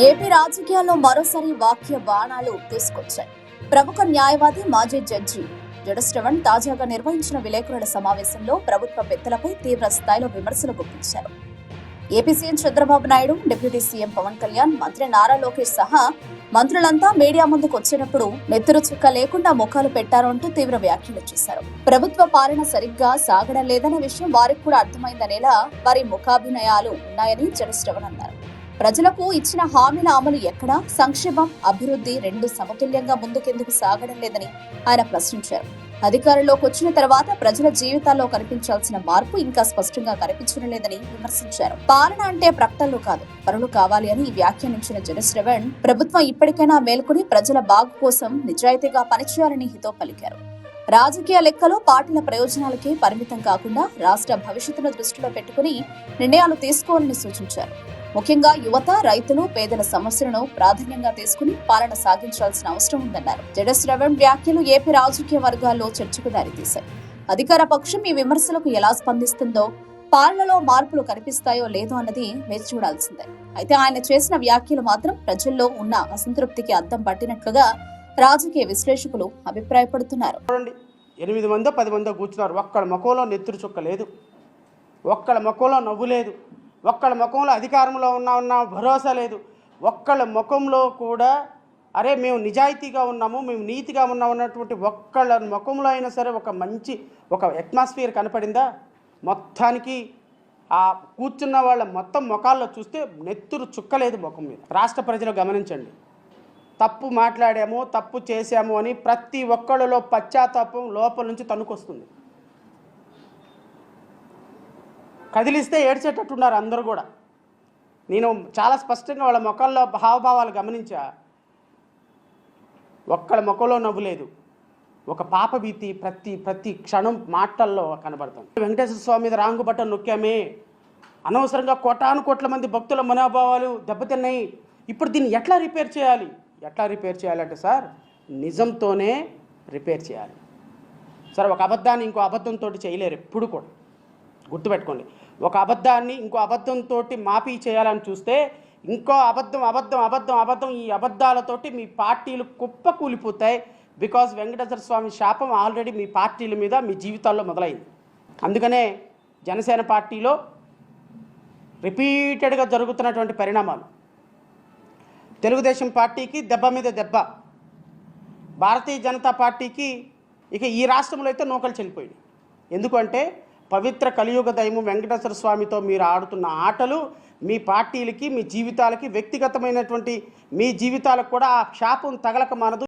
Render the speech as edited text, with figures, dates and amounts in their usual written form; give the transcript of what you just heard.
AP రాజకీయాల్లో మరోసారి వాక్య బాణాలు దూసుకొచ్చాయి. ప్రముఖ న్యాయవాది మాజీ జడ్జి జడశ్రవణ్ తాజాగా నిర్వహించిన విలేకరుల సమావేశంలో ప్రభుత్వ పెద్దలపై తీవ్ర స్థాయిలో విమర్శలు గుప్పించారు. AP CM Chandrababu Naidu, deputy CM Pawan Kalyan, మంత్రి నారా లోకేష్ సహా మంత్రులంతా మీడియా ముందుకు వచ్చినప్పుడు నెత్తురు చుక్క లేకుండా ముఖాలు పెట్టారు అంటూ తీవ్ర వ్యాఖ్యలు చేశారు. ప్రభుత్వ పాలన సరిగ్గా సాగడం లేదన్న విషయం వారికి కూడా అర్థమైందనేలా వారి ముఖాభినయాలు ఉన్నాయని జడశ్రవణ్ అన్నారు. ప్రజలకు ఇచ్చిన హామీల అమలు ఎక్కడా, సంక్షేమం, అభివృద్ధి రెండు సమతుల్యంగా ముందుకెందుకు సాగడం లేదని ఆయన ప్రశ్నించారు. అధికారంలోకి వచ్చిన తర్వాత ప్రజల జీవితాల్లో కనిపించాల్సిన మార్పు ఇంకా స్పష్టంగా కనిపించడం లేదని విమర్శించారు. పాలన అంటే ప్రకటనలు కాదు, పనులు కావాలి అని వ్యాఖ్యానించిన జడశ్రవణ్ ప్రభుత్వం ఇప్పటికైనా మేల్కొని ప్రజల బాగు కోసం నిజాయితీగా పనిచేయాలని హితో పలికారు. రాజకీయ లెక్కలు పార్టీల ప్రయోజనాలకే పరిమితం కాకుండా రాష్ట్ర భవిష్యత్తును దృష్టిలో పెట్టుకుని నిర్ణయాలు తీసుకోవాలని సూచించారు. ముఖ్యంగా యువత, రైతులు, పేదల సమస్యలను ప్రాధాన్యంగా తీసుకుని పాలన సాగించాల్సిన అవసరం ఉందన్నారు. జడశ్రవణ్ వ్యాఖ్యలు ఏపీ రాజకీయ వర్గాల్లో చర్చకు దారితీశాయి. అధికార పక్షం ఈ విమర్శలకు ఎలా స్పందిస్తుందో, పాలనలో మార్పులు కనిపిస్తాయో లేదో అన్నది వేచి చూడాల్సిందే. అయితే ఆయన చేసిన వ్యాఖ్యలు మాత్రం ప్రజల్లో ఉన్న అసంతృప్తికి అద్దం పట్టినట్లుగా రాజకీయ విశ్లేషకులు అభిప్రాయపడుతున్నారు. 8 మందో 10 మందో కూర్చున్నారు. ఒక్కళ్ళ ముఖంలో నెత్తురు చుక్క లేదు, ఒక్కళ్ళ ముఖంలో నవ్వు లేదు, ఒక్కళ్ళ ముఖంలో అధికారంలో ఉన్న భరోసా లేదు, ఒక్కళ్ళ ముఖంలో కూడా అరే మేము నిజాయితీగా ఉన్నాము, మేము నీతిగా ఉన్నాము అన్నటువంటి ఒక్కళ్ళ ముఖంలో అయినా సరే ఒక అట్మాస్ఫియర్ కనపడిందా? మొత్తానికి ఆ కూర్చున్న వాళ్ళ మొత్తం ముఖాల్లో చూస్తే నెత్తురు చుక్కలేదు ముఖం మీద. రాష్ట్ర ప్రజలు గమనించండి, తప్పు మాట్లాడాము, తప్పు చేశాము అని ప్రతి ఒక్కళ్ళలో పశ్చాత్తాపం లోపల నుంచి తన్నుకొస్తుంది. కదిలిస్తే ఏడ్చేటట్టున్నారు అందరూ కూడా. నేను చాలా స్పష్టంగా వాళ్ళ ముఖాల్లో హావభావాలు గమనించా. ఒక్కళ్ళ ముఖంలో నవ్వు లేదు, ఒక పాపభీతి ప్రతి క్షణం మాటల్లో కనబడుతుంది. వెంకటేశ్వర స్వామి మీద రాంగు బట్టను నొక్కామే, అనవసరంగా కోటాను కోట్ల మంది భక్తుల మనోభావాలు దెబ్బతిన్నాయి. ఇప్పుడు దీన్ని ఎట్లా రిపేర్ చేయాలంటే సార్, నిజంతోనే రిపేర్ చేయాలి సార్. ఒక అబద్ధాన్ని ఇంకో అబద్ధంతో చేయలేరు ఎప్పుడు కూడా, గుర్తుపెట్టుకోండి. ఒక అబద్ధాన్ని ఇంకో అబద్ధంతో మాఫీ చేయాలని చూస్తే ఇంకో అబద్ధం ఈ అబద్ధాలతోటి మీ పార్టీలు కుప్ప కూలిపోతాయి. బికాజ్ వెంకటేశ్వర స్వామి శాపం ఆల్రెడీ మీ పార్టీల మీద, మీ జీవితాల్లో మొదలైంది. అందుకనే జనసేన పార్టీలో రిపీటెడ్గా జరుగుతున్నటువంటి పరిణామాలు, తెలుగుదేశం పార్టీకి దెబ్బ మీద దెబ్బ, భారతీయ జనతా పార్టీకి ఇక ఈ రాష్ట్రంలో అయితే నూకలు చెల్లిపోయింది. ఎందుకంటే పవిత్ర కలియుగ దైవం వెంకటేశ్వర స్వామితో మీరు ఆడుతున్న ఆటలు మీ పార్టీలకి, మీ జీవితాలకి, వ్యక్తిగతమైనటువంటి మీ జీవితాలకు కూడా ఆ శాపం తగలక మానదు.